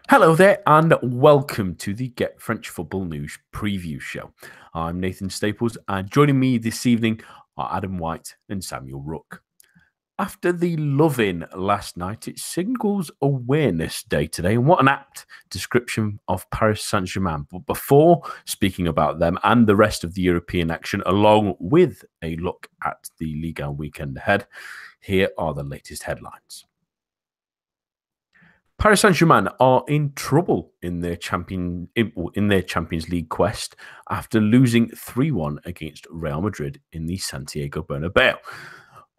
Hello there, and welcome to the Get French Football News preview show. I'm Nathan Staples, and joining me this evening are Adam White and Samuel Rooke. After the love-in last night, it signals Awareness Day today, and what an apt description of Paris Saint-Germain. But before speaking about them and the rest of the European action, along with a look at the Ligue weekend ahead, here are the latest headlines. Paris Saint-Germain are in trouble in their Champions League quest after losing 3-1 against Real Madrid in the Santiago Bernabeu.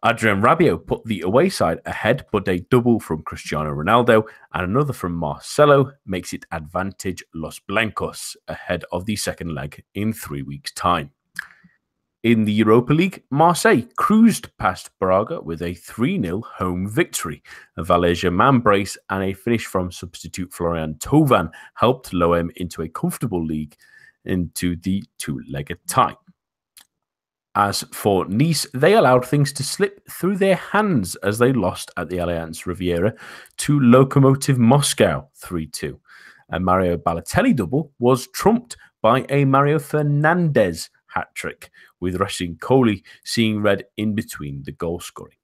Adrien Rabiot put the away side ahead, but a double from Cristiano Ronaldo and another from Marcelo makes it advantage Los Blancos ahead of the second leg in 3 weeks' time. In the Europa League, Marseille cruised past Braga with a 3-0 home victory. A Valais-Germain brace and a finish from substitute Florian Thauvin helped l'OM into a comfortable league into the two-legged tie. As for Nice, they allowed things to slip through their hands as they lost at the Allianz Riviera to Lokomotiv Moscow 3-2. A Mario Balotelli double was trumped by a Mario Fernandes hat-trick, with Racine Coley seeing red in between the goal scoring.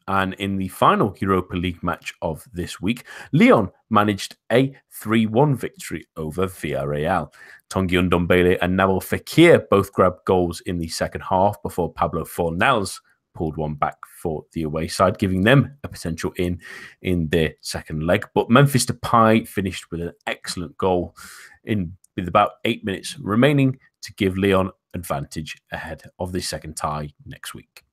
And in the final Europa League match of this week, Lyon managed a 3-1 victory over Villarreal. Tanguy Ndombele and Nabil Fekir both grabbed goals in the second half before Pablo Fornals pulled one back for the away side, giving them a potential in their second leg. But Memphis Depay finished with an excellent goal with about 8 minutes remaining to give Lyon advantage ahead of the second tie next week.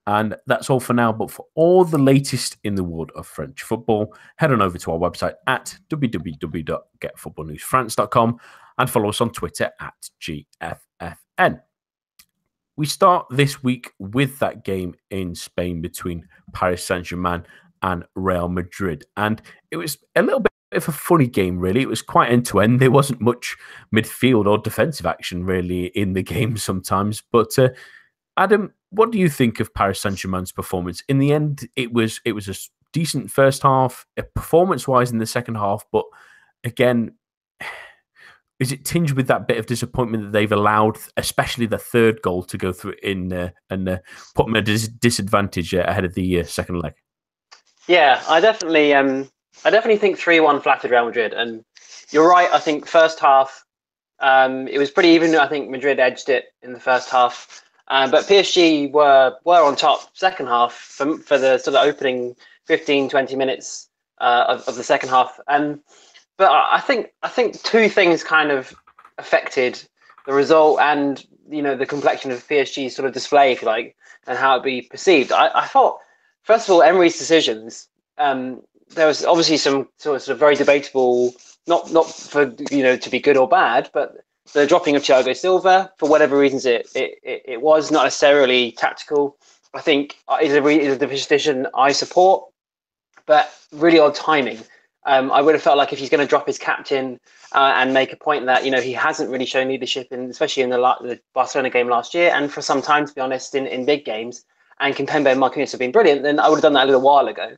And that's all for now, but for all the latest in the world of French football, head on over to our website at www.getfootballnewsfrance.com and follow us on Twitter at GFFN. We start this week with that game in Spain between Paris Saint-Germain and Real Madrid. And it was a little bit of a funny game, really. It was quite end-to-end. There wasn't much midfield or defensive action, really, in the game sometimes. But Adam, what do you think of Paris Saint-Germain's performance? In the end, it was a decent first half, performance-wise in the second half. But again, is it tinged with that bit of disappointment that they've allowed, especially the third goal, to go through and put them at a disadvantage ahead of the second leg? Yeah, I definitely think 3-1 flattered Real Madrid, and you're right. I think first half, it was pretty even. I think Madrid edged it in the first half, but PSG were on top second half for the sort of opening 15-20 minutes of the second half. But I think two things kind of affected the result and the complexion of PSG's sort of display, if you like, and how it be perceived. I thought, first of all, Emery's decisions. There was obviously some sort of very debatable, not for to be good or bad, but the dropping of Thiago Silva, for whatever reasons it was not necessarily tactical. I think is a decision I support, but really odd timing. I would have felt like if he's going to drop his captain and make a point that he hasn't really shown leadership, especially in the Barcelona game last year, and for some time, to be honest, in big games, and Kimpembe and Marquinhos have been brilliant, then I would have done that a little while ago.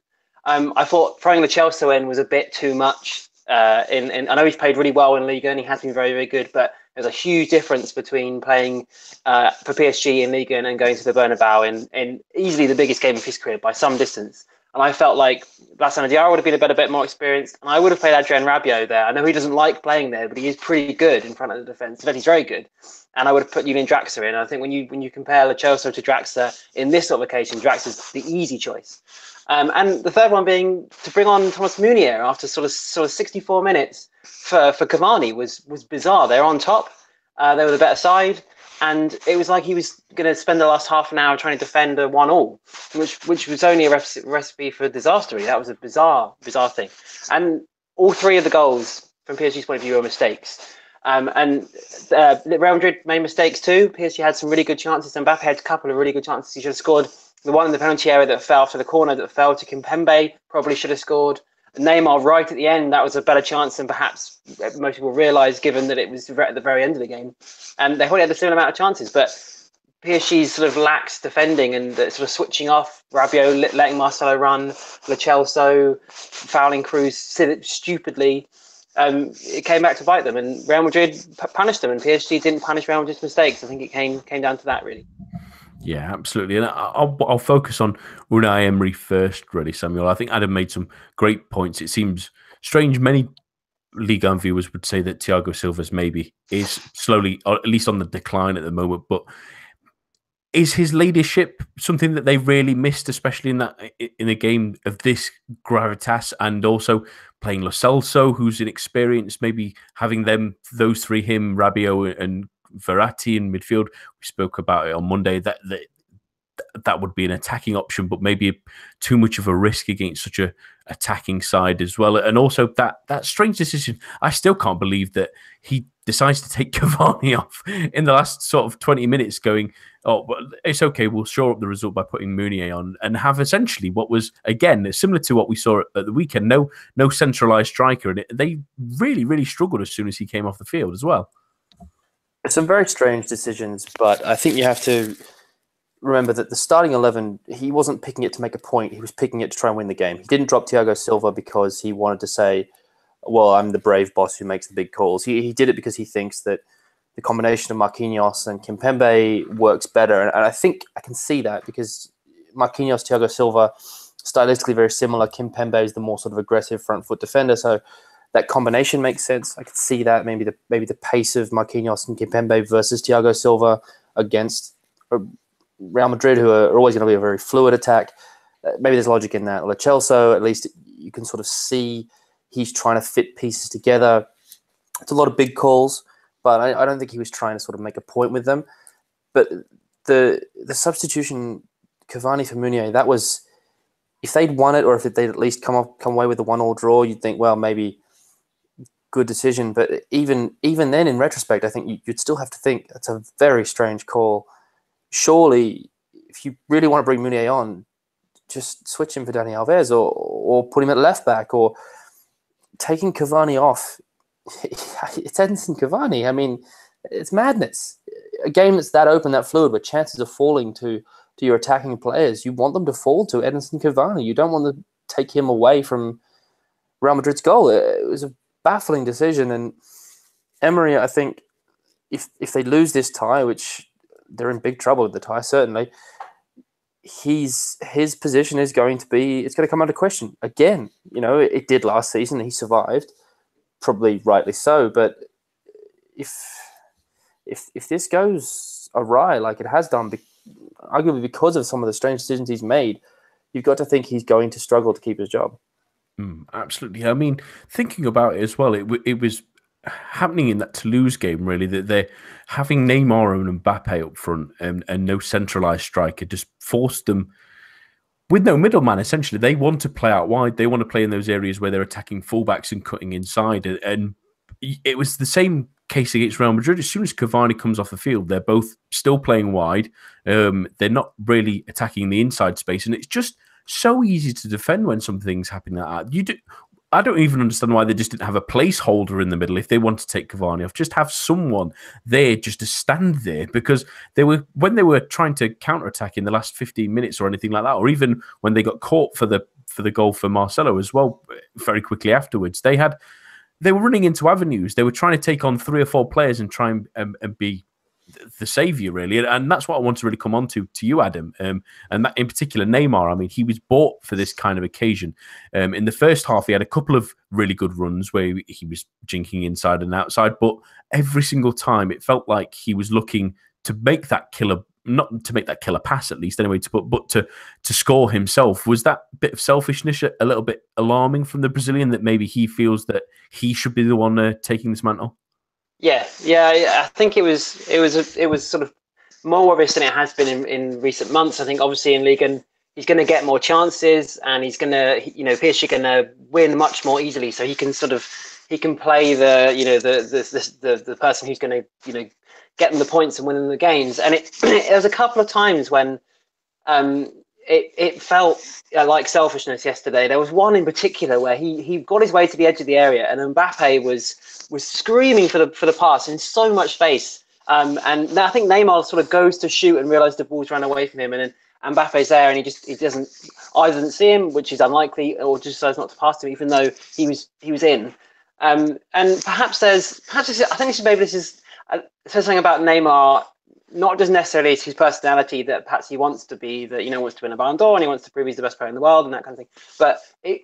I thought throwing Lo Celso in was a bit too much. I know he's played really well in Ligue and he has been very, very good, but there's a huge difference between playing for PSG in Ligue and going to the Bernabeu in easily the biggest game of his career by some distance. And I felt like Lassana Diarra would have been a bit more experienced, and I would have played Adrien Rabiot there. I know he doesn't like playing there, but he is pretty good in front of the defence. In fact, he's very good. And I would have put Julian Draxler in. I think when you compare Lo Celso to Draxler in this sort of occasion, Draxler's the easy choice. And the third one being to bring on Thomas Meunier after sort of 64 minutes for Cavani was bizarre. They're on top. They were the better side. And it was like he was going to spend the last half an hour trying to defend a 1-1, which was only a recipe for disaster. That was a bizarre thing. And all three of the goals, from PSG's point of view, were mistakes. And Real Madrid made mistakes too. PSG had some really good chances. Mbappe had a couple of really good chances. He should have scored. The one in the penalty area that fell, for the corner that fell to Kimpembe, probably should have scored. Neymar right at the end, that was a better chance than perhaps most people realise, given that it was at the very end of the game. And they probably had a similar amount of chances. But PSG's sort of lax defending and sort of switching off Rabiot, letting Marcelo run, Lo Celso fouling Cruz stupidly. It came back to bite them, and Real Madrid punished them, and PSG didn't punish Real Madrid's mistakes. I think it came down to that, really. Yeah, absolutely. And I'll focus on Unai Emery first, really, Samuel. I think Adam made some great points. It seems strange. Many Ligue 1 viewers would say that Thiago Silva's maybe is slowly, or at least on the decline at the moment. But is his leadership something that they really missed, especially in a game of this gravitas, and also playing Lo Celso, who's inexperienced, maybe having those three, him, Rabiot, and Verratti in midfield. We spoke about it on Monday that would be an attacking option, but maybe too much of a risk against such a attacking side as well. And also that strange decision. I still can't believe that he decides to take Cavani off in the last sort of 20 minutes, going, oh, well, it's okay, we'll shore up the result by putting Meunier on, and have essentially what was, again, similar to what we saw at the weekend, no centralised striker. And they really, really struggled as soon as he came off the field as well. Some very strange decisions, but I think you have to remember that the starting 11, he wasn't picking it to make a point. He was picking it to try and win the game. He didn't drop Thiago Silva because he wanted to say, well, I'm the brave boss who makes the big calls. He did it because he thinks that the combination of Marquinhos and Kimpembe works better. And I think I can see that because Marquinhos, Thiago Silva, stylistically very similar. Kimpembe is the more sort of aggressive front foot defender. So that combination makes sense. I could see that maybe the pace of Marquinhos and Kimpembe versus Thiago Silva against Real Madrid, who are always going to be a very fluid attack. Maybe there's logic in that. Lo Celso, at least you can sort of see he's trying to fit pieces together. It's a lot of big calls, but I don't think he was trying to sort of make a point with them. But the substitution, Cavani for Meunier, that was, if they'd won it, or if they'd at least come away with a 1-1 draw, you'd think, well, maybe good decision. But even then, in retrospect, I think you'd still have to think that's a very strange call. Surely, if you really want to bring Meunier on, just switch him for Dani Alves, or put him at left back, or taking Cavani off. It's Edinson Cavani. I mean, it's madness. A game that's that open, that fluid, where chances are falling to your attacking players, you want them to fall to Edinson Cavani. You don't want to take him away from Real Madrid's goal. It was a baffling decision, and Emery, I think, if they lose this tie, which they're in big trouble with the tie, certainly, his position is going to come under question again. You know, it did last season. He survived, probably rightly so. But if this goes awry, like it has done, arguably because of some of the strange decisions he's made, you've got to think he's going to struggle to keep his job. Absolutely. I mean, thinking about it as well, it was happening in that Toulouse game, really, that they're having Neymar and Mbappe up front and no centralised striker just forced them with no middleman, essentially. They want to play out wide. They want to play in those areas where they're attacking fullbacks and cutting inside. And it was the same case against Real Madrid. As soon as Cavani comes off the field, they're both still playing wide. They're not really attacking the inside space. And it's just so easy to defend when something's happening like that. I don't even understand why they just didn't have a placeholder in the middle if they want to take Cavani off. Just have someone there just to stand there, because when they were trying to counterattack in the last 15 minutes or anything like that, or even when they got caught for the goal for Marcelo as well, very quickly afterwards, they were running into avenues. They were trying to take on 3 or 4 players and try and be the saviour, really. And that's what I want to really come on to you, Adam. And that, in particular, Neymar, I mean, he was bought for this kind of occasion. In the first half, he had a couple of really good runs where he was jinking inside and outside, but every single time it felt like he was looking to make that killer, not to make that killer pass at least anyway, but to score himself. Was that bit of selfishness a little bit alarming from the Brazilian, that maybe he feels that he should be the one taking this mantle? Yeah. I think it was sort of more obvious than it has been in recent months. I think obviously in Ligue, he's going to get more chances, and he's going to, PSG going to win much more easily. So he can play the person who's going to get them the points and win them the games. And there was a couple of times when it felt like selfishness yesterday. There was one in particular where he got his way to the edge of the area, and Mbappe was screaming for the pass in so much space, And I think Neymar sort of goes to shoot and realizes the ball's run away from him, and then Mbappe's there, and he doesn't see him, which is unlikely, or just decides not to pass to him, even though he was in. And perhaps I think maybe this is says something about Neymar, not just necessarily his personality, that perhaps he wants to be, that wants to win a Ballon d'Or and he wants to prove he's the best player in the world and that kind of thing. But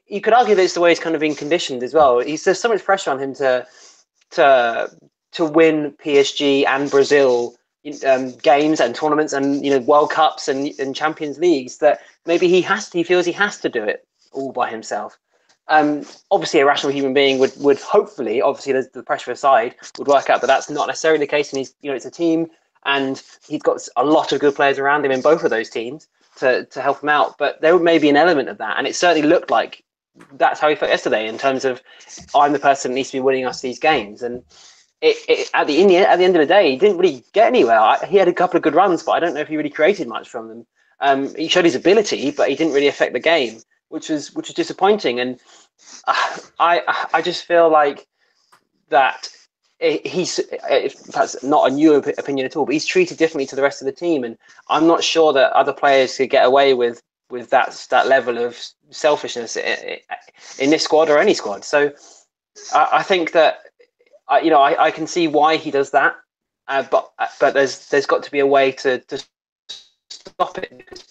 you could argue that it's the way he's kind of been conditioned as well. There's so much pressure on him to win PSG and Brazil games and tournaments and World Cups and Champions Leagues, that maybe he feels he has to do it all by himself. Obviously, a rational human being would hopefully, obviously, there's the pressure aside, would work out that that's not necessarily the case, and it's a team, and he's got a lot of good players around him in both of those teams to help him out. But there may be an element of that, and it certainly looked like that's how he felt yesterday, in terms of, I'm the person that needs to be winning us these games. And at the end of the day, he didn't really get anywhere. He had a couple of good runs, but I don't know if he really created much from them. He showed his ability, but he didn't really affect the game, which was disappointing. And I just feel like that he's, that's not a new opinion at all, but he's treated differently to the rest of the team, and I'm not sure that other players could get away with that level of selfishness in this squad or any squad. So I think that I can see why he does that, but there's got to be a way to stop it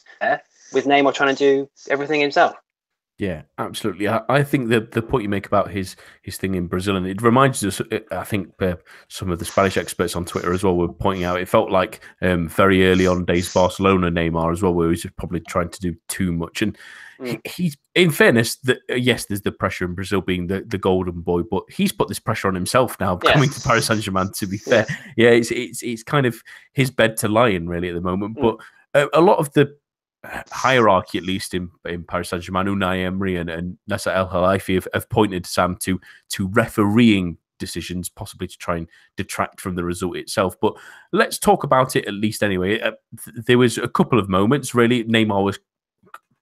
with Neymar trying to do everything himself. Yeah, absolutely. I think the point you make about his thing in Brazil, and it reminds us, I think some of the Spanish experts on Twitter as well were pointing out, it felt like very early on days Barcelona Neymar as well, where he was probably trying to do too much. And he's, in fairness, yes, there's the pressure in Brazil being the golden boy, but he's put this pressure on himself now, coming to Paris Saint-Germain, to be fair. Yeah, it's kind of his bed to lie in, really, at the moment. But a lot of the hierarchy, at least in Paris Saint-Germain, Unai Emery and Nasser El Khelaifi have pointed, Sam, to refereeing decisions, possibly to try and detract from the result itself. But let's talk about it at least anyway. There was a couple of moments, really. Neymar was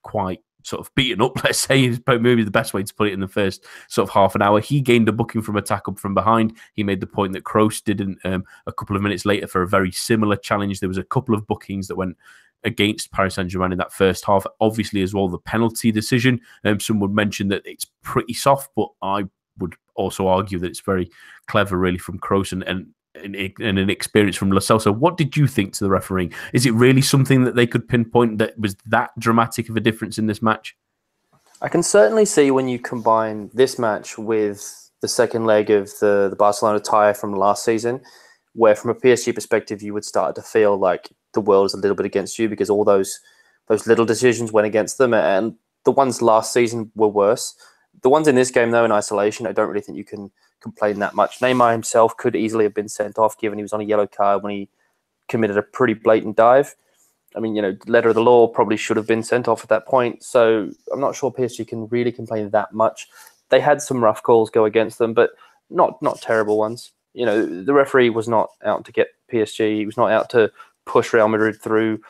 quite sort of beaten up, let's say, is maybe the best way to put it, in the first sort of half an hour. He gained a booking from attack up from behind. He made the point that Kroos didn't a couple of minutes later for a very similar challenge. There was a couple of bookings that went against Paris Saint-Germain in that first half. Obviously, as well, the penalty decision. Some would mention that it's pretty soft, but I would also argue that it's very clever, really, from Kroos and an experience from Lo Celso. What did you think to the refereeing? Is it really something that they could pinpoint that was that dramatic of a difference in this match? I can certainly see when you combine this match with the second leg of the Barcelona tie from last season, where from a PSG perspective, you would start to feel like the world is a little bit against you because all those little decisions went against them, and the ones last season were worse. The ones in this game, though, in isolation, I don't really think you can complain that much. Neymar himself could easily have been sent off, given he was on a yellow card when he committed a pretty blatant dive. I mean, letter of the law, probably should have been sent off at that point. So I'm not sure PSG can really complain that much. They had some rough calls go against them, but not terrible ones. The referee was not out to get PSG. He was not out to push Real Madrid through,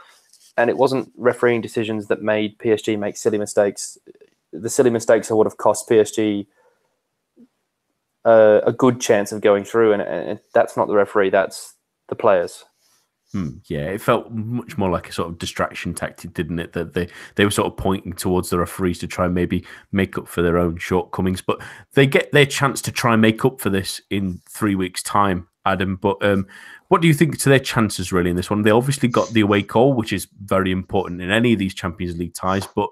and it wasn't refereeing decisions that made PSG make silly mistakes. The silly mistakes would have cost PSG a good chance of going through, and that's not the referee, that's the players. Yeah, it felt much more like a sort of distraction tactic, didn't it? That they were sort of pointing towards the referees to try and maybe make up for their own shortcomings. But they get their chance to try and make up for this in 3 weeks' time, Adam. But what do you think to their chances, really, in this one? They obviously got the away goal, which is very important in any of these Champions League ties. But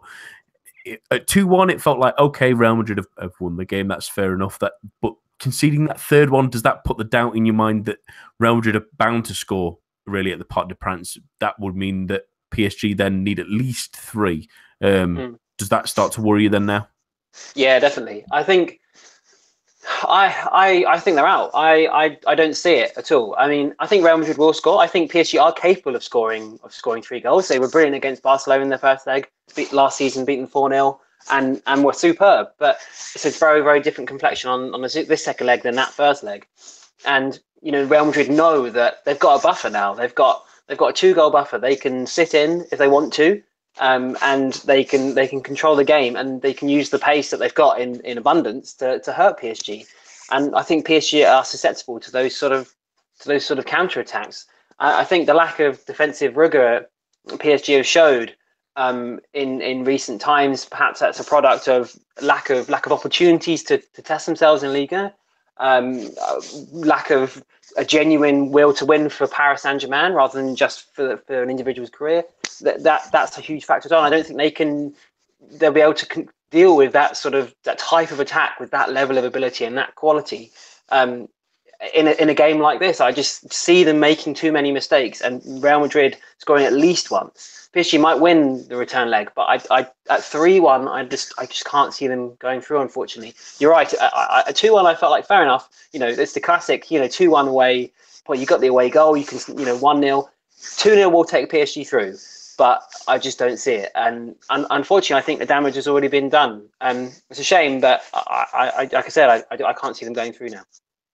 at 2-1, it felt like, okay, Real Madrid have won the game. That's fair enough. But conceding that third one, does that put the doubt in your mind that Real Madrid are bound to score, really, at the Parc des Princes? That would mean that PSG then need at least 3. Does that start to worry you then now? Yeah, definitely. I think I think they're out. I don't see it at all. I mean, I think Real Madrid will score. I think PSG are capable of scoring 3 goals. They were brilliant against Barcelona in their first leg, last season, beaten 4-0, and were superb. But it's a very, very different complexion on this second leg than that first leg. And Real Madrid know that they've got a buffer now. They've got a 2-goal buffer. They can sit in if they want to, and they can control the game, and they can use the pace that they've got in abundance to hurt PSG. And I think PSG are susceptible to those sort of those sort of counter attacks. I think the lack of defensive rigor PSG have showed in recent times, perhaps that's a product of lack of opportunities to test themselves in Ligue, lack of a genuine will to win for Paris Saint-Germain rather than just for an individual's career. That's a huge factor. I don't think they'll be able to deal with that type of attack with that level of ability and that quality. In a game like this, I just see them making too many mistakes, and Real Madrid scoring at least once. PSG might win the return leg, but I at 3-1, I just can't see them going through. Unfortunately, you're right. At 2-1, I felt like fair enough. It's the classic. 2-1 away. Well, you got the away goal. You can 1-0, 2-0 will take PSG through, but I just don't see it. And unfortunately, I think the damage has already been done. It's a shame, but like I said, I can't see them going through now.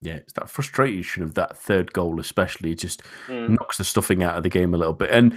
Yeah, it's that frustration of that third goal, especially. It just knocks the stuffing out of the game a little bit. And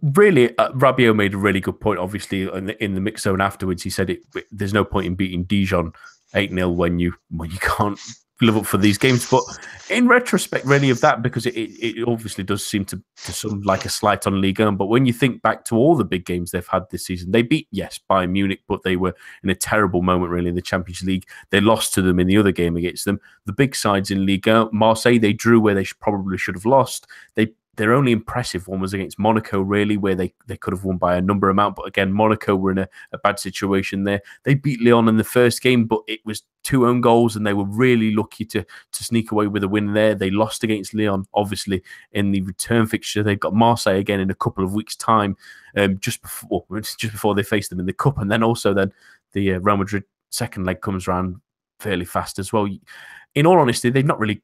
really, Rabiot made a really good point, obviously, in the mix zone afterwards. He said there's no point in beating Dijon 8-0 when you can't live up for these games. But in retrospect, really, of that, because it obviously does seem to sound like a slight on Ligue 1. But when you think back to all the big games they've had this season, they beat, yes, Bayern Munich, but they were in a terrible moment, really, in the Champions League. They lost to them in the other game against them. The big sides in Ligue 1, Marseille, they drew where they probably should have lost. Their only impressive one was against Monaco, really, where they could have won by a number amount. But again, Monaco were in a bad situation there. They beat Lyon in the first game, but it was 2 own goals, and they were really lucky to sneak away with a win there. They lost against Lyon, obviously, in the return fixture. They've got Marseille again in a couple of weeks' time, just before they face them in the Cup. And then also the Real Madrid second leg comes around fairly fast as well. In all honesty, they've not really,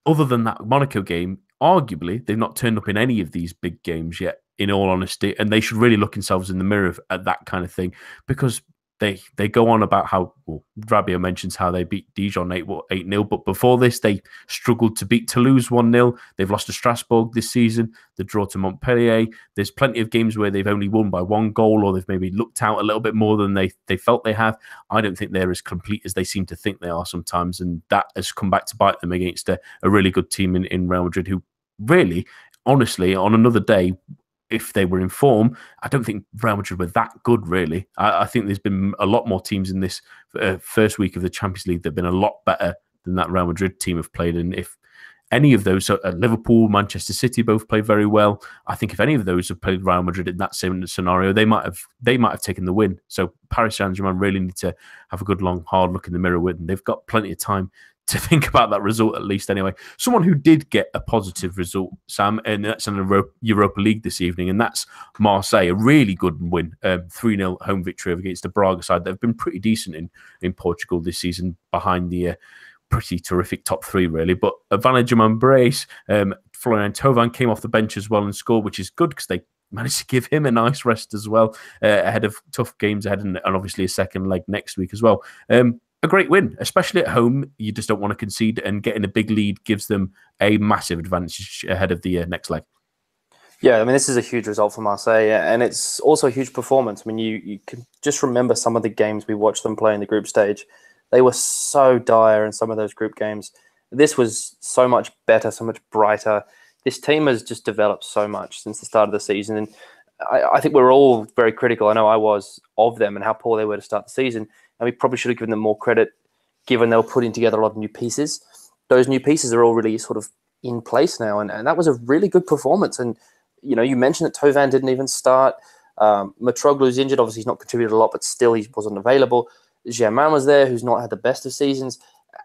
other than that Monaco game, arguably, they've not turned up in any of these big games yet, in all honesty, and they should really look themselves in the mirror at that kind of thing, because they go on about how, well, Rabiot mentions how they beat Dijon 8-0, but before this, they struggled to beat Toulouse 1-0. They've lost to Strasbourg this season, the draw to Montpellier. There's plenty of games where they've only won by 1 goal, or they've maybe looked out a little bit more than they felt they have. I don't think they're as complete as they seem to think they are sometimes, and that has come back to bite them against a really good team in Real Madrid, who really, honestly, on another day, if they were in form, I don't think Real Madrid were that good, really. I think there's been a lot more teams in this first week of the Champions League that have been a lot better than that Real Madrid team have played. And if any of those, Liverpool, Manchester City both played very well. I think if any of those have played Real Madrid in that same scenario, they might have taken the win. So Paris Saint-Germain really need to have a good, long, hard look in the mirror with them. They've got plenty of time to think about that result, at least anyway. Someone who did get a positive result, Sam, and that's in the Europa League this evening, and that's Marseille. A really good win, 3-0 home victory against the Braga side. They've been pretty decent in Portugal this season, behind the pretty terrific top 3, really. But Valentin Brace, Florian Thauvin came off the bench as well and scored, which is good because they managed to give him a nice rest as well, ahead of tough games ahead, and obviously a second leg next week as well. A great win, especially at home. You just don't want to concede, and getting a big lead gives them a massive advantage ahead of the next leg. Yeah, I mean, this is a huge result for Marseille, and it's also a huge performance. I mean, you can just remember some of the games we watched them play in the group stage. They were so dire in some of those group games. This was so much better, so much brighter. This team has just developed so much since the start of the season, and I think we're all very critical, I know I was, of them and how poor they were to start the season. And we probably should have given them more credit, given they were putting together a lot of new pieces. Those new pieces are all really sort of in place now, and that was a really good performance. And, you mentioned that Thauvin didn't even start. Matroglu's injured. Obviously, he's not contributed a lot, but still he wasn't available. Germain was there, who's not had the best of seasons.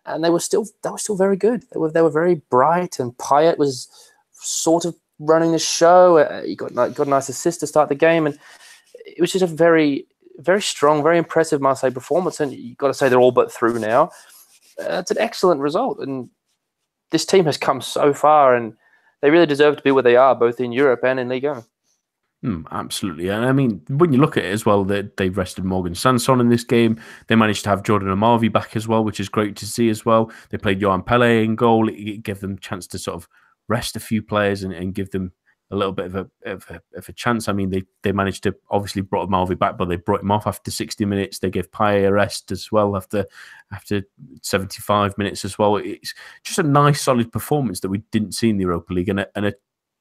And they were still very good. They were very bright, and Payet was sort of running the show. He got a nice assist to start the game, and it was just a very, very strong, very impressive Marseille performance, and you've got to say they're all but through now. It's an excellent result, and this team has come so far, and they really deserve to be where they are, both in Europe and in Ligue 1. Absolutely. And I mean, when you look at it as well, they've rested Morgan Sanson in this game. They managed to have Jordan Amavi back as well, which is great to see as well. They played Johan Pele in goal. It gave them a chance to sort of rest a few players and give them little bit of a chance. I mean, they managed to obviously brought Malvi back, but they brought him off after 60 minutes. They gave Payet a rest as well after 75 minutes as well. It's just a nice, solid performance that we didn't see in the Europa League, and an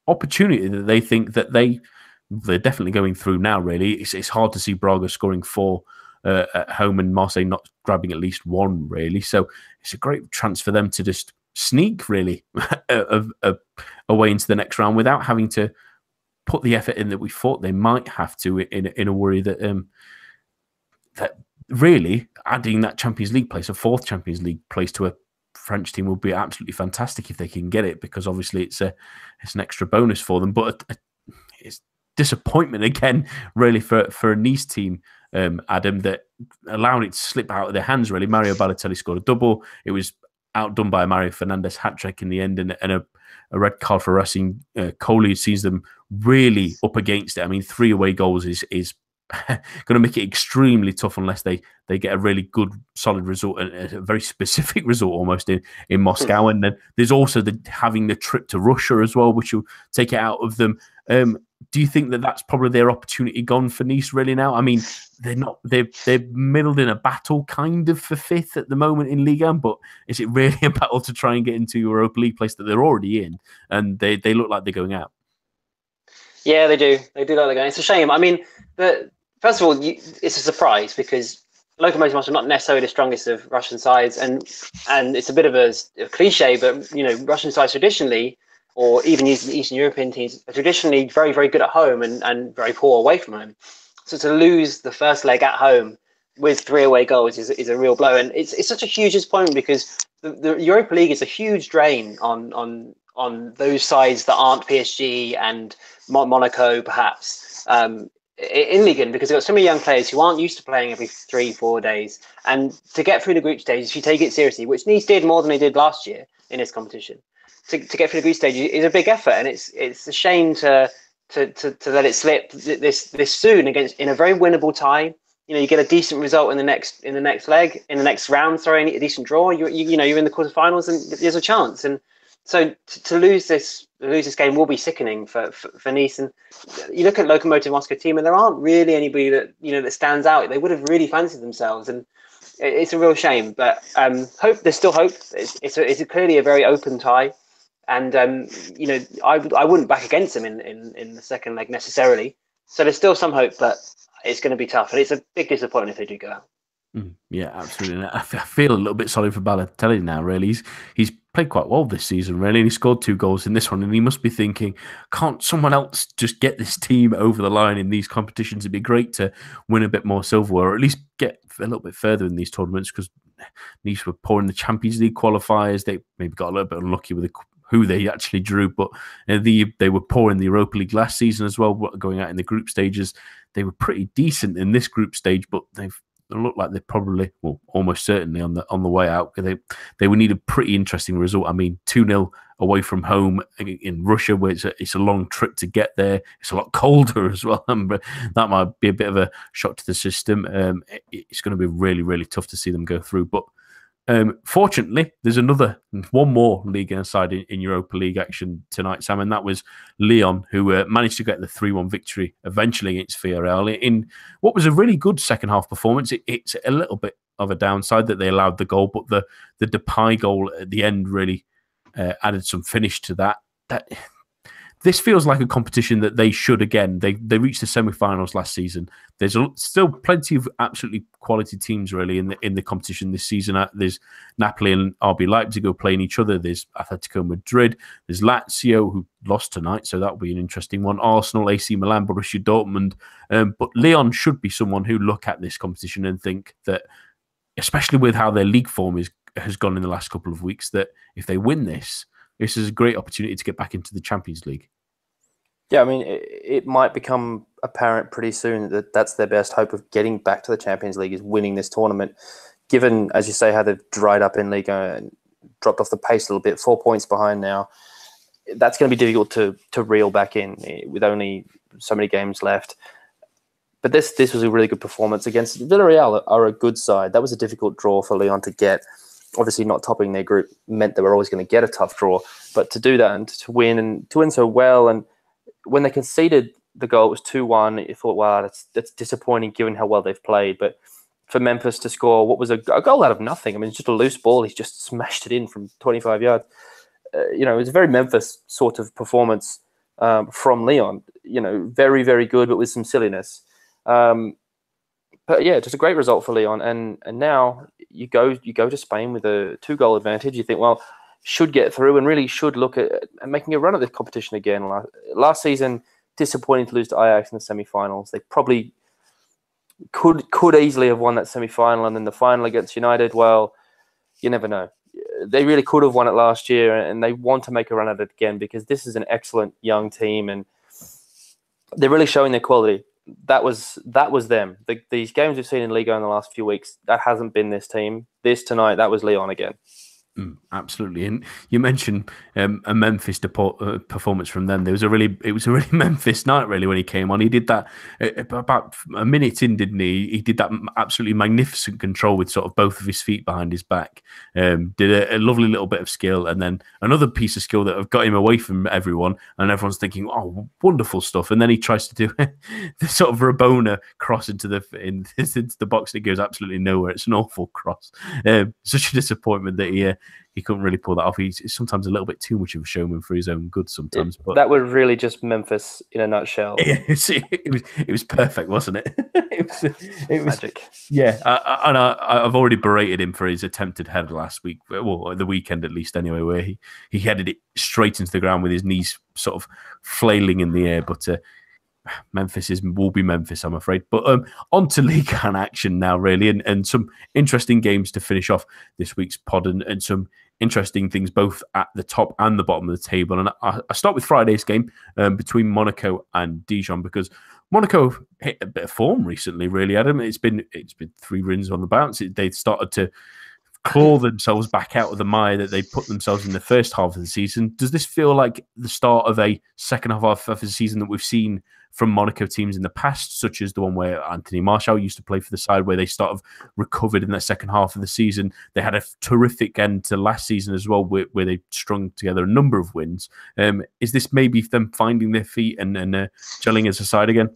opportunity that they think that they're definitely going through now. Really, it's hard to see Braga scoring 4 at home and Marseille not grabbing at least 1. Really, so it's a great chance for them to just sneak really away into the next round without having to put the effort in that we thought they might have to in a worry that that really adding that Champions League place, a 4th Champions League place to a French team would be absolutely fantastic if they can get it, because obviously it's an extra bonus for them. But it's disappointment again, really, for a Nice team, Adam, that allowed it to slip out of their hands. Really, Mario Balotelli scored a double. It was outdone by Mario Fernandes hat-trick in the end, and a red card for Racing. Coley sees them really up against it. I mean, 3 away goals is going to make it extremely tough unless they get a really good, solid result, and a very specific result almost in Moscow. And then there's also having the trip to Russia as well, which will take it out of them. Do you think that that's probably their opportunity gone for Nice really now? I mean, they're middled in a battle kind of for 5th at the moment in Ligue 1, but is it really a battle to try and get into Europa League place that they're already in, and they look like they're going out? Yeah, they do. They do look like they're going. It's a shame. I mean, first of all, it's a surprise because Lokomotiv Moscow are not necessarily the strongest of Russian sides, and it's a bit of a cliche, but Russian sides traditionally, or even Eastern European teams, are traditionally very, very good at home and very poor away from home. So to lose the first leg at home with 3 away goals is a real blow, and it's such a huge disappointment because the Europa League is a huge drain on those sides that aren't PSG and Monaco, perhaps. In Ligue, because they've got so many young players who aren't used to playing every 3-4 days, and to get through the group stage, if you take it seriously, which Nice did more than they did last year in this competition, to get through the group stage is a big effort, and it's a shame to let it slip this soon in a very winnable tie. You get a decent result in the next leg, in the next round. Sorry, a decent draw. You're in the quarterfinals, and there's a chance. And so to lose this game will be sickening for Nice. And you look at Lokomotiv Moscow team, and there aren't really anybody that stands out. They would have really fancied themselves, and it's a real shame. But hope there's still hope. It's clearly a very open tie, and I wouldn't back against them in the second leg necessarily. So there's still some hope, but it's going to be tough, and it's a big disappointment if they do go out. Yeah, absolutely. I feel a little bit sorry for Balotelli now, really. He's played quite well this season, really, and he scored 2 goals in this one, and he must be thinking, can't someone else just get this team over the line in these competitions? It'd be great to win a bit more silverware, or at least get a little bit further in these tournaments, because Nice were poor in the Champions League qualifiers. They maybe got a little bit unlucky with who they actually drew, but they were poor in the Europa League last season as well, going out in the group stages. They were pretty decent in this group stage, but they look like they're probably, well, almost certainly on the way out. They would need a pretty interesting result. I mean, 2-0 away from home in Russia, where it's a long trip to get there. It's a lot colder as well, but that might be a bit of a shock to the system. It's going to be really, really tough to see them go through. But fortunately, there's one more league side in Europa League action tonight, Sam, and that was Lyon, who managed to get the 3-1 victory eventually against Villarreal in what was a really good second half performance. It's a little bit of a downside that they allowed the goal, but the Depay goal at the end really added some finish to that. This feels like a competition that they should again. They reached the semi-finals last season. There's still plenty of absolutely quality teams really in the competition this season. There's Napoli and RB Leipzig who are playing each other. There's Atletico Madrid. There's Lazio who lost tonight, so that'll be an interesting one. Arsenal, AC Milan, Borussia Dortmund. But Lyon should be someone who look at this competition and think that, especially with how their league form has gone in the last couple of weeks, that if they win this is a great opportunity to get back into the Champions League. Yeah, I mean, it might become apparent pretty soon that that's their best hope of getting back to the Champions League, is winning this tournament. Given, as you say, how they've dried up in Ligue and dropped off the pace a little bit, 4 points behind now, that's going to be difficult to reel back in with only so many games left. But this was a really good performance against Villarreal, are a good side. That was a difficult draw for Lyon to get. Obviously, not topping their group meant they were always going to get a tough draw. But to do that and to win so well, and when they conceded the goal, it was 2-1. You thought, wow, that's disappointing given how well they've played. But for Memphis to score what was a goal out of nothing, I mean, it's just a loose ball. He's just smashed it in from 25 yards. It was a very Memphis sort of performance from Leon. Very, very good, but with some silliness. But yeah, just a great result for Leon. And now you go to Spain with a 2-goal advantage. You think, well, should get through and really should look at making a run at this competition again. Last season, disappointing to lose to Ajax in the semi-finals. They probably could easily have won that semi-final, and then the final against United, well, you never know. They really could have won it last year, and they want to make a run at it again because this is an excellent young team, and they're really showing their quality. That was them. These games we've seen in Ligue in the last few weeks, that hasn't been this team. This tonight, that was Leon again. Absolutely, and you mentioned a Memphis performance from them. It was a really Memphis night, really, when he came on. He did that about a minute in, didn't he? He did that absolutely magnificent control with sort of both of his feet behind his back. Did a lovely little bit of skill, and then another piece of skill that have got him away from everyone, and everyone's thinking, "Oh, wonderful stuff!" And then he tries to do the sort of Rabona cross into the box that goes absolutely nowhere. It's an awful cross. Such a disappointment that he couldn't really pull that off. He's sometimes a little bit too much of a showman for his own good sometimes. But that was really just Memphis in a nutshell. It was perfect, wasn't it? It was magic. Yeah, I've already berated him for his attempted header last week, well, the weekend at least anyway, where he headed it straight into the ground with his knees sort of flailing in the air. But Memphis will be Memphis, I'm afraid. But on to Ligue 1 action now, really, and some interesting games to finish off this week's pod, and some interesting things both at the top and the bottom of the table. And I start with Friday's game between Monaco and Dijon, because Monaco hit a bit of form recently, really, Adam. It's been 3 wins on the bounce. They've started to claw themselves back out of the mire that they put themselves in the first half of the season. Does this feel like the start of a second half of the season that we've seen from Monaco teams in the past, such as the one where Anthony Martial used to play for the side, where they sort of recovered in that second half of the season? They had a terrific end to last season as well, where they strung together a number of wins. Is this maybe them finding their feet and gelling as a side again?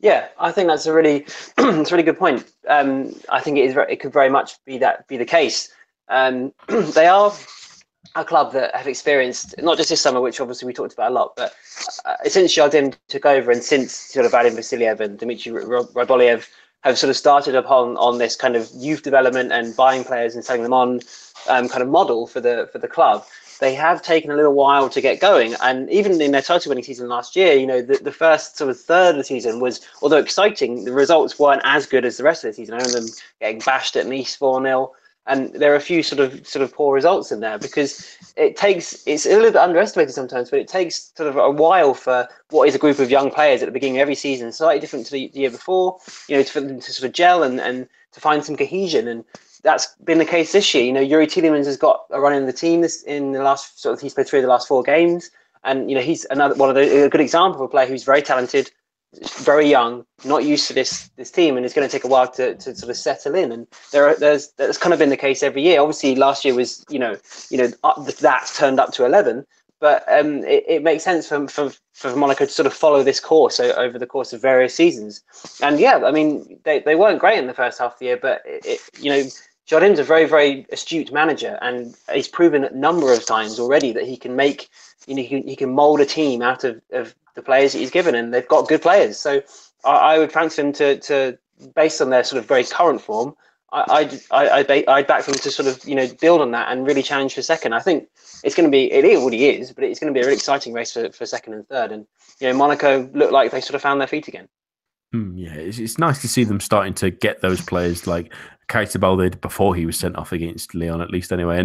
Yeah, I think that's a really good point. I think it could very much be the case. They are a club that have experienced, not just this summer, which obviously we talked about a lot, but since Jardim took over and since sort of Vadim Vasiliev and Dmitry Ryboliev have sort of started on this kind of youth development and buying players and selling them on kind of model for the club. They have taken a little while to get going, and even in their title-winning season last year, the first sort of third of the season was, although exciting, the results weren't as good as the rest of the season. I remember them getting bashed at Nice 4-0, and there are a few sort of poor results in there because it's a little bit underestimated sometimes, but it takes sort of a while for what is a group of young players at the beginning of every season, slightly different to the year before, for them to sort of gel and to find some cohesion. And that's been the case this year. Yuri Tielemans has got a run in the team he's played 3 of the last 4 games, and he's a good example of a player who's very talented, very young, not used to this team, and it's going to take a while to sort of settle in. And that's kind of been the case every year. Obviously, last year was that's turned up to 11, but it makes sense for Monaco to sort of follow this course over the course of various seasons. And yeah, I mean they weren't great in the first half of the year, but Jardim's a very, very astute manager, and he's proven a number of times already that he can make, he can mould a team out of the players that he's given, and they've got good players. So I would fancy them to based on their sort of very current form, I'd back them to sort of build on that and really challenge for second. I think it's going to be, it already is, but it's going to be a really exciting race for second and third. And Monaco look like they sort of found their feet again. Yeah, it's nice to see them starting to get those players like Keita did before he was sent off against Lyon, at least anyway.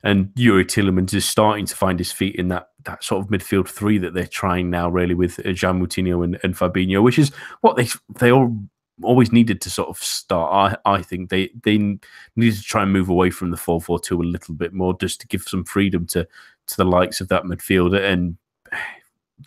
And Yuri Tielemans is starting to find his feet in that sort of midfield 3 that they're trying now, really, with Jean Moutinho and Fabinho, which is what they all always needed to sort of start. I think they needed to try and move away from the 4-4-2 a little bit more, just to give some freedom to the likes of that midfield. And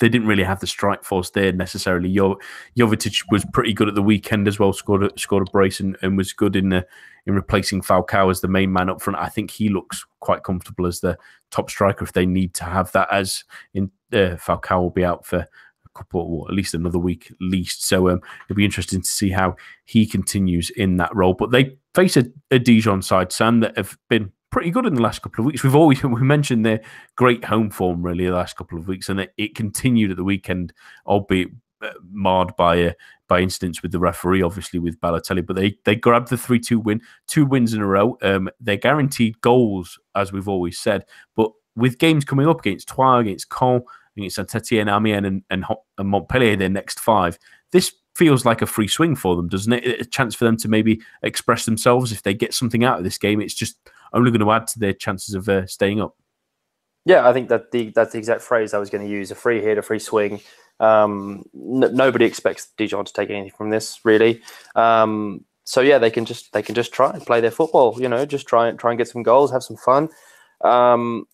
they didn't really have the strike force there necessarily. Jovetic was pretty good at the weekend as well, scored a brace and was good in replacing Falcao as the main man up front. I think he looks quite comfortable as the top striker if they need to have that, as in Falcao will be out for couple, at least another week at least. So it'll be interesting to see how he continues in that role. But they face a Dijon side, Sam, that have been pretty good in the last couple of weeks. We mentioned their great home form really the last couple of weeks, and it continued at the weekend, albeit marred by incidents with the referee, obviously with Balotelli. But they grabbed the 3-2 win, 2 wins in a row. They're guaranteed goals, as we've always said. But with games coming up against Troyes, against Caen, against Saint-Etienne, Amiens, and Montpellier, their next 5, this feels like a free swing for them, doesn't it? A chance for them to maybe express themselves. If they get something out of this game, it's just only going to add to their chances of staying up. Yeah, I think that's the exact phrase I was going to use: a free hit, a free swing. Nobody expects Dijon to take anything from this, really. So yeah, they can just try and play their football. Just try and get some goals, have some fun. The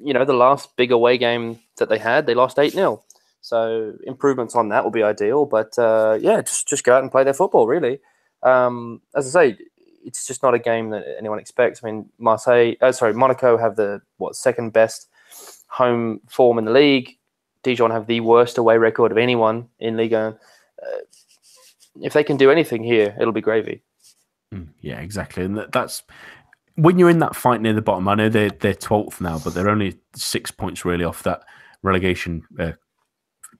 last big away game that they had, they lost 8-0. So improvements on that will be ideal. But just go out and play their football, really. As I say, it's just not a game that anyone expects. I mean, Monaco have the second best home form in the league. Dijon have the worst away record of anyone in Ligue 1. If they can do anything here, it'll be gravy. Yeah, exactly. And that's when you're in that fight near the bottom. I know they're 12th now, but they're only 6 points really off that relegation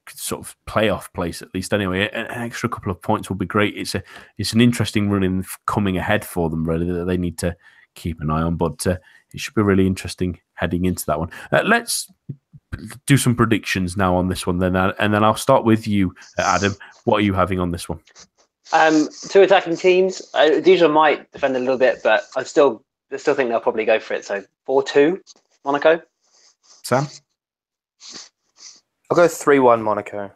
sort of playoff place, at least. Anyway, an extra couple of points will be great. It's an interesting run coming ahead for them, really, that they need to keep an eye on. But it should be really interesting heading into that one. Let's do some predictions now on this one, then, and then I'll start with you, Adam. What are you having on this one? 2 attacking teams. Dijon might defend a little bit, but I still think they'll probably go for it. So 4-2, Monaco. Sam? I'll go 3-1 Monaco.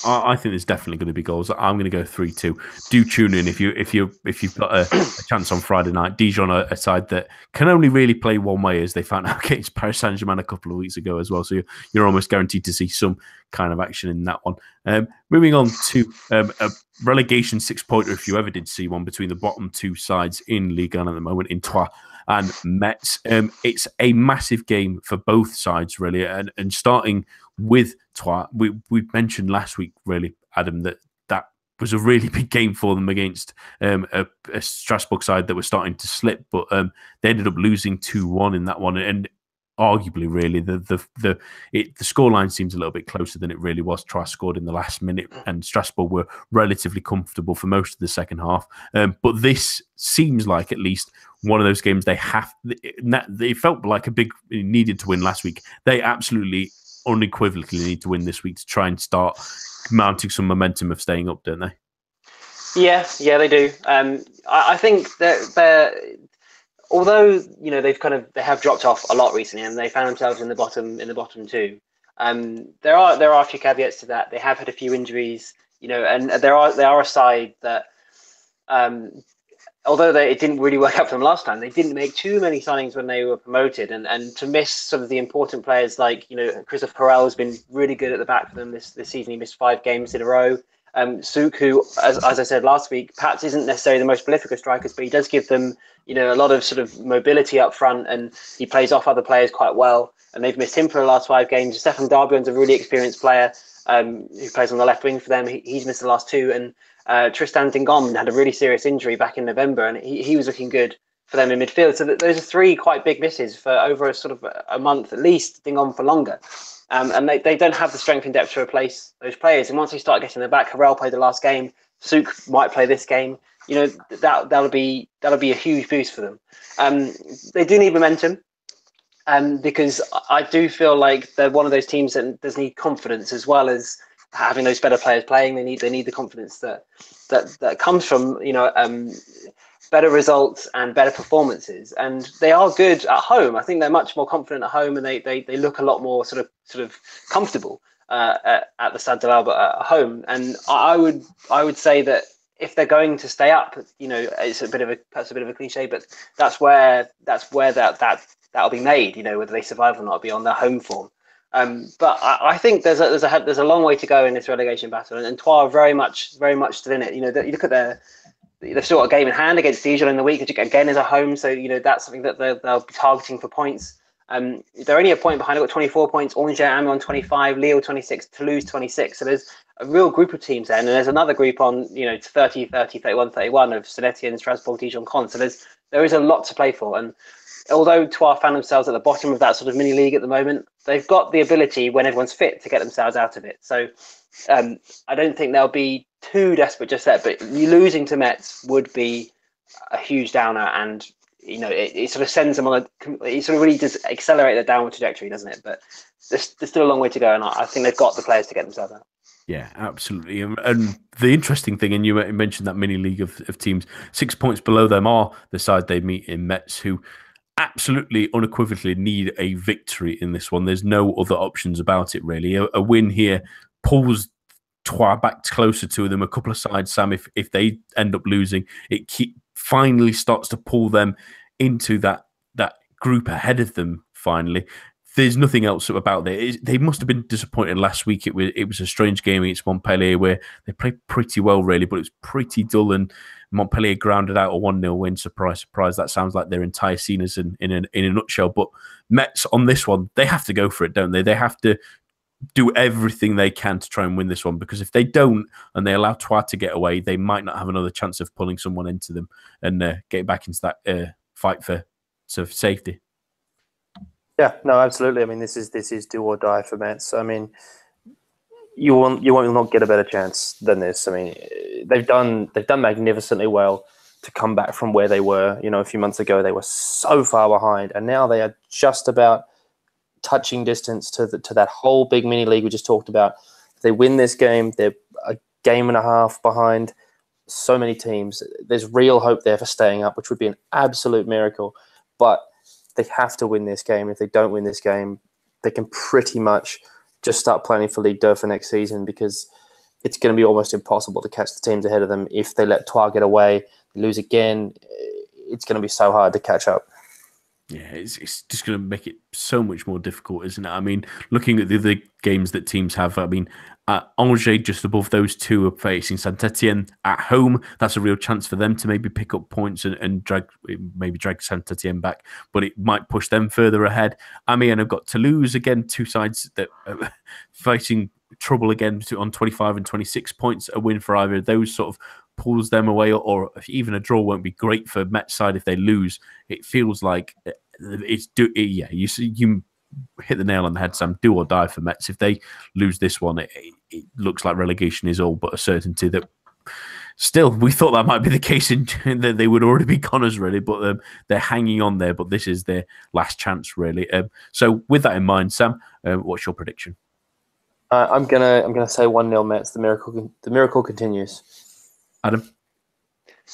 I think there's definitely going to be goals. I'm going to go 3-2. Do tune in if you've got a chance on Friday night. Dijon are a side that can only really play one way, as they found out against Paris Saint-Germain a couple of weeks ago as well. So you're almost guaranteed to see some kind of action in that one. Moving on to a relegation 6-pointer, if you ever did see one, between the bottom 2 sides in Ligue 1 at the moment, in Troyes and Metz. It's a massive game for both sides, really, and starting with Troyes. We mentioned last week, really, Adam, that was a really big game for them against a Strasbourg side that was starting to slip, but they ended up losing 2-1 in that one, and arguably, really, the scoreline seems a little bit closer than it really was. Troyes scored in the last minute, and Strasbourg were relatively comfortable for most of the second half. But this seems like at least one of those games they felt like a big needed to win last week. They absolutely unequivocally need to win this week to try and start mounting some momentum of staying up, don't they? Yeah, they do. I think that they're, although they have dropped off a lot recently, and they found themselves in the bottom 2. There are a few caveats to that. They have had a few injuries, and they are a side that, although it didn't really work out for them last time, they didn't make too many signings when they were promoted, and to miss some of the important players like Christophe Perel has been really good at the back for them this season. He missed 5 games in a row. Souk, who, as I said last week, perhaps isn't necessarily the most prolific of strikers, but he does give them a lot of sort of mobility up front, and he plays off other players quite well. And they've missed him for the last 5 games. Stefan Darbion's a really experienced player who plays on the left wing for them. He's missed the last 2, and Tristan Dingom had a really serious injury back in November, and he was looking good for them in midfield. So those are 3 quite big misses for over a sort of a month at least, Dingom for longer. And they don't have the strength and depth to replace those players. And once they start getting them back, Harrell played the last game. Souk might play this game. That'll be a huge boost for them. They do need momentum, because I do feel like they're one of those teams that does need confidence as well as having those better players playing. They need the confidence that comes from better results and better performances, and they are good at home. I think they're much more confident at home, and they look a lot more sort of comfortable at the Stade de l'Alba at home. And I would say that if they're going to stay up, it's a bit of a cliche, but that's where that'll be made. Whether they survive or not will be on their home form. But I think there's a long way to go in this relegation battle, and Troyes are very much still in it. You look at they've still got a game in hand against Dijon in the week, which again is at home, so that's something that they'll be targeting for points. They're only a point behind. They've got 24 points. Angers and on 25, Lille 26, Toulouse 26. So there's a real group of teams there, and there's another group on 30, 30, 31, 31 of Saint-Etienne, Strasbourg, Dijon, Caen. So there is a lot to play for, and although Troyes found themselves at the bottom of that sort of mini league at the moment, they've got the ability when everyone's fit to get themselves out of it. So I don't think they'll be too desperate just yet, but losing to Metz would be a huge downer, and it sort of sends them on it sort of really does accelerate their downward trajectory, doesn't it? But there's still a long way to go, and I think they've got the players to get themselves out. Yeah, absolutely. And the interesting thing, and you mentioned that mini league of teams, 6 points below them are the side they meet in Metz, who absolutely unequivocally need a victory in this one. There's no other options about it, really. A win here pulls Troyes back closer to them. A couple of sides, Sam, if they end up losing, it finally starts to pull them into that group ahead of them, finally. There's nothing else about it. They must have been disappointed last week. It was a strange game against Montpellier where they played pretty well, really, but it was pretty dull, and Montpellier grounded out a 1-0 win. Surprise, surprise. That sounds like their entire season in a nutshell. But Metz on this one, they have to go for it, don't they? They have to do everything they can to try and win this one, because if they don't and they allow Troyes to get away, they might not have another chance of pulling someone into them and getting back into that fight for safety. Yeah, no, absolutely. I mean, this is do or die for Metz. I mean, you won't not get a better chance than this. I mean, they've done magnificently well to come back from where they were. A few months ago they were so far behind, and now they are just about touching distance to that whole big mini league we just talked about. If they win this game, they're a game and a half behind so many teams. There's real hope there for staying up, which would be an absolute miracle. But they have to win this game. If they don't win this game, they can pretty much just start planning for Ligue 2 for next season, because it's going to be almost impossible to catch the teams ahead of them. If they let Troyes get away, they lose again, it's going to be so hard to catch up. Yeah, it's just going to make it so much more difficult, isn't it? I mean, looking at the other games that teams have, I mean, Angers just above those two are facing Saint-Etienne at home. That's a real chance for them to maybe pick up points and drag Saint-Etienne back, but it might push them further ahead. Amiens have got Toulouse again, two sides that are fighting trouble again on 25 and 26 points. A win for either of those sort of pulls them away, or even a draw won't be great for Metz side if they lose. It feels like you hit the nail on the head, Sam. Do or die for Metz. If they lose this one, it looks like relegation is all but a certainty. That still, we thought that might be the case in that they would already be Connors, really, but they're hanging on there. But this is their last chance, really. So with that in mind, Sam, what's your prediction? I'm gonna say 1-0 Metz. The miracle continues. Adam?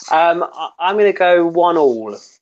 I'm going to go 1-1.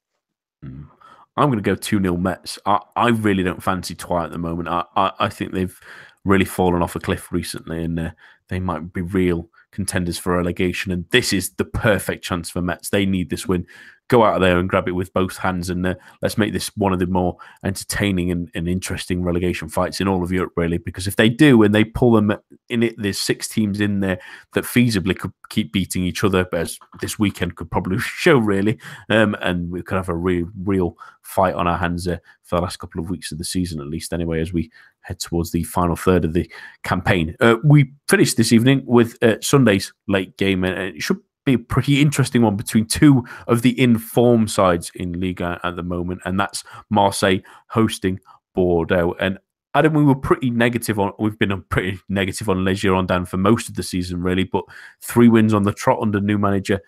I'm going to go 2-0 Metz. I really don't fancy Troyes at the moment. I think they've really fallen off a cliff recently, and they might be real contenders for relegation. And this is the perfect chance for Metz. They need this win. Go out there and grab it with both hands, and let's make this one of the more entertaining and interesting relegation fights in all of Europe, really. Because if they do and they pull them in it, there's 6 teams in there that feasibly could keep beating each other, as this weekend could probably show, really. And we could have a real fight on our hands for the last couple of weeks of the season, at least, anyway, as we head towards the final third of the campaign. We finished this evening with Sunday's late game, and it should be a pretty interesting one between two of the in-form sides in Ligue at the moment, and that's Marseille hosting Bordeaux. And Adam, we've been pretty negative on Les Girondins for most of the season, really, but 3 wins on the trot under new manager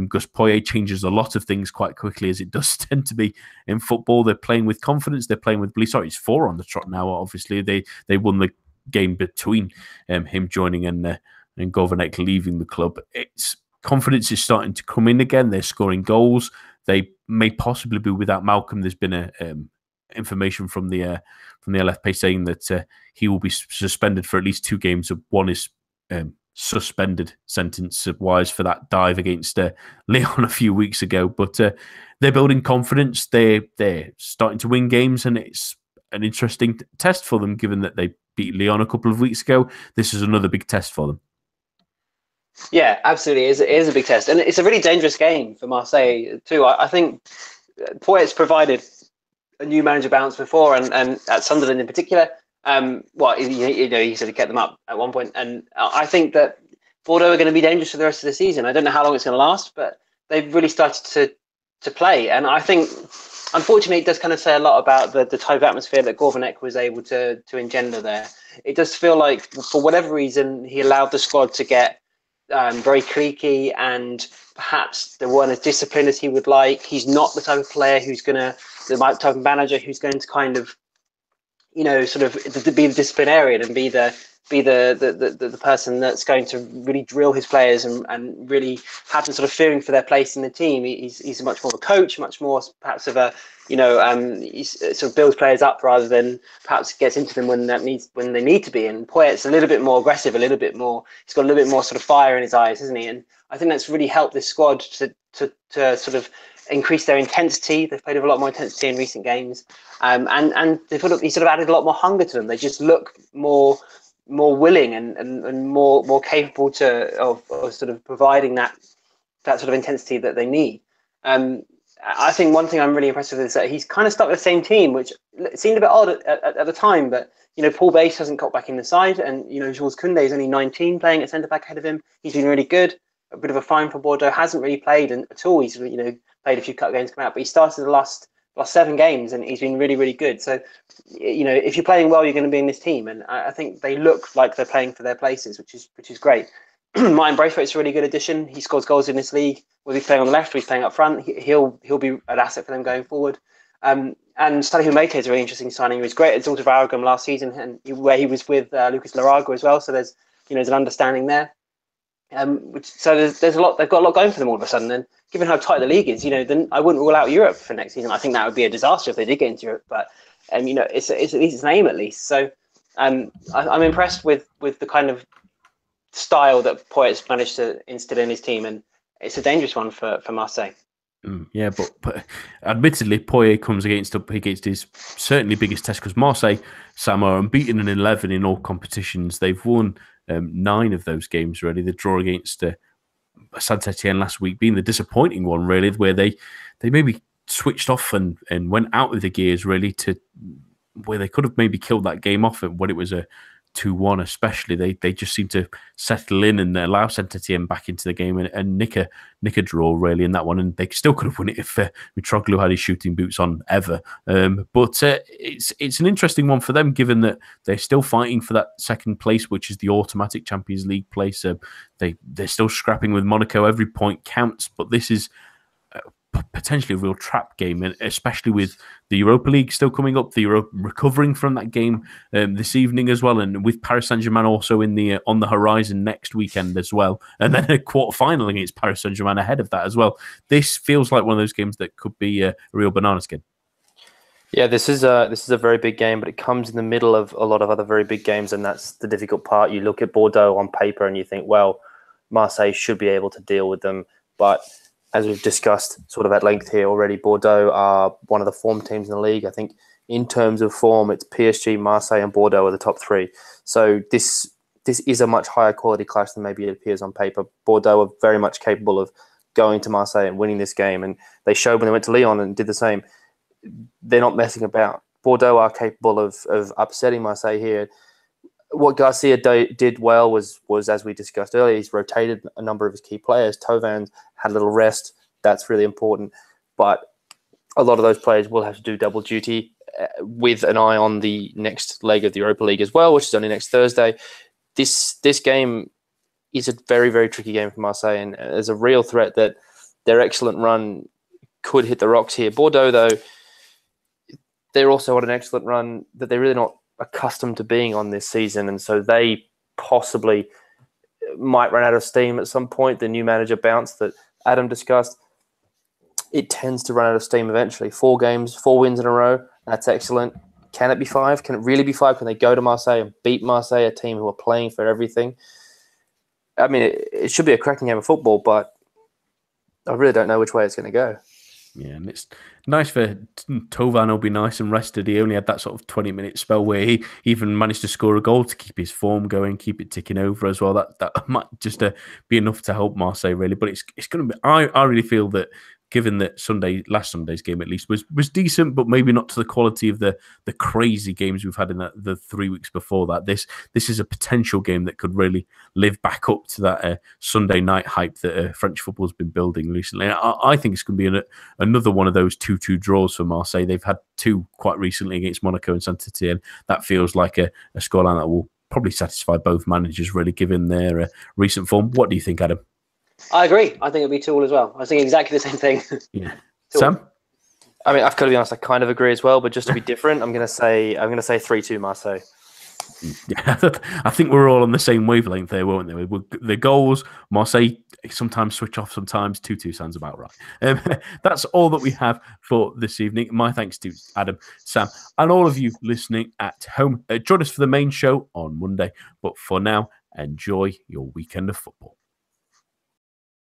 Gus Poyet changes a lot of things quite quickly, as it does tend to be in football. They're playing with confidence. They're playing with belief. Sorry, it's 4 on the trot now. Obviously, they won the game between him joining and Gourvenec leaving the club. Confidence is starting to come in again. They're scoring goals. They may possibly be without Malcolm. There's been information from the LFP saying that he will be suspended for at least 2 games. One is suspended sentence-wise for that dive against Lyon a few weeks ago. But they're building confidence. They're starting to win games, and it's an interesting test for them, given that they beat Lyon a couple of weeks ago. This is another big test for them. Yeah, absolutely. It is a big test. And it's a really dangerous game for Marseille too. I think Poyet's provided a new manager bounce before, and at Sunderland in particular. He sort of kept them up at one point, and I think that Bordeaux are going to be dangerous for the rest of the season. I don't know how long it's going to last, but they've really started to play, and I think, unfortunately, it does kind of say a lot about the type of atmosphere that Gourvenec was able to engender there. It does feel like, for whatever reason, he allowed the squad to get very cliquey, and perhaps they weren't as disciplined as he would like. He's not the type of player the type of manager who's going to kind of, sort of be the disciplinarian and be the person that's going to really drill his players and really have them sort of fearing for their place in the team. He's much more of a coach, much more perhaps of a, he sort of builds players up rather than perhaps gets into them when they need to be. And Poyet's a little bit more aggressive, he's got a little bit more sort of fire in his eyes, isn't he? And I think that's really helped this squad to sort of increase their intensity. They've played with a lot more intensity in recent he sort of added a lot more hunger to them. They just look more willing and more capable of sort of providing that sort of intensity that they need. I think one thing I'm really impressed with is that he's kind of stuck with the same team, which seemed a bit odd at the time, but Paul Bass hasn't got back in the side, and Jules Koundé is only 19, playing at centre back ahead of him. He's been really good. A bit of a fine for Bordeaux. Hasn't really played at all. He's played a few cut games come out, but he started the last 7 games and he's been really, really good. So, if you're playing well, you're going to be in this team, and I think they look like they're playing for their places, which is great. Martin Braithwaite's a really good addition. He scores goals in this league. Whether he's playing on the left or he's playing up front, he'll be an asset for them going forward. And Salihu Mate is a really interesting signing. He was great at Zolta Varagam last season, and where he was with Lucas Laraga as well. So there's an understanding there. So there's a lot. They've got a lot going for them all of a sudden. And given how tight the league is, then I wouldn't rule out Europe for next season. I think that would be a disaster if they did get into Europe. But it's at least its name at least. So I'm impressed with the kind of style that Poyet's managed to instill in his team, and it's a dangerous one for Marseille. Yeah, but admittedly, Poyet comes against his certainly biggest test, because Marseille, Sam, are unbeaten in 11 in all competitions. They've won 9 of those games, really. The draw against Saint-Etienne last week being the disappointing one, really, where they maybe switched off and went out of the gears, really, to where they could have maybe killed that game off when it was a 2-1 especially. They just seem to settle in and allow Saint-Etienne back into the game and nick a draw, really, in that one. And they still could have won it if Mitroglou had his shooting boots on ever. But it's an interesting one for them, given that they're still fighting for that second place, which is the automatic Champions League place. They're still scrapping with Monaco. Every point counts, but this is potentially a real trap game, and especially with the Europa League still coming up, recovering from that game this evening as well, and with Paris Saint-Germain also on the horizon next weekend as well, and then a quarter-final against Paris Saint-Germain ahead of that as well. This feels like one of those games that could be a real banana skin. Yeah, this is a very big game, but it comes in the middle of a lot of other very big games, and that's the difficult part. You look at Bordeaux on paper and you think, well, Marseille should be able to deal with them, but as we've discussed sort of at length here already, Bordeaux are one of the form teams in the league. I think in terms of form, it's PSG, Marseille, and Bordeaux are the top 3. So this is a much higher quality clash than maybe it appears on paper. Bordeaux are very much capable of going to Marseille and winning this game, and they showed when they went to Lyon and did the same. They're not messing about. Bordeaux are capable of upsetting Marseille here. What Garcia did well was, as we discussed earlier, he's rotated a number of his key players. Thauvin had a little rest. That's really important. But a lot of those players will have to do double duty with an eye on the next leg of the Europa League as well, which is only next Thursday. This game is a very, very tricky game for Marseille, and there's a real threat that their excellent run could hit the rocks here. Bordeaux, though, they're also on an excellent run that they're really not accustomed to being on this season, and so they possibly might run out of steam at some point. The new manager bounce that Adam discussed, it tends to run out of steam eventually. 4 games, 4 wins in a row, that's excellent. Can it be 5? Can it really be 5? Can they go to Marseille and beat Marseille, a team who are playing for everything? I mean, it should be a cracking game of football, but I really don't know which way it's going to go. Yeah, and it's nice for Thauvin will be nice and rested. He only had that sort of 20-minute spell where he even managed to score a goal to keep his form going, keep it ticking over as well. That might just be enough to help Marseille, really. But it's going to be. I really feel that given that last Sunday's game at least was decent, but maybe not to the quality of the crazy games we've had in the 3 weeks before that. This is a potential game that could really live back up to that Sunday night hype that French football's been building recently. And I think it's going to be another one of those 2-2 draws for Marseille. They've had 2 quite recently against Monaco and Saint-Etienne. That feels like a scoreline that will probably satisfy both managers, really, given their recent form. What do you think, Adam? I agree. I think it'll be 2-2 as well. I was thinking exactly the same thing. Yeah. Sam? I mean, I've got to be honest, I kind of agree as well, but just to be different, I'm going to say 3-2 Marseille. Yeah, I think we're all on the same wavelength there, weren't they? The goals, Marseille sometimes switch off, sometimes 2-2 sounds about right. That's all that we have for this evening. My thanks to Adam, Sam, and all of you listening at home. Join us for the main show on Monday, but for now, enjoy your weekend of football.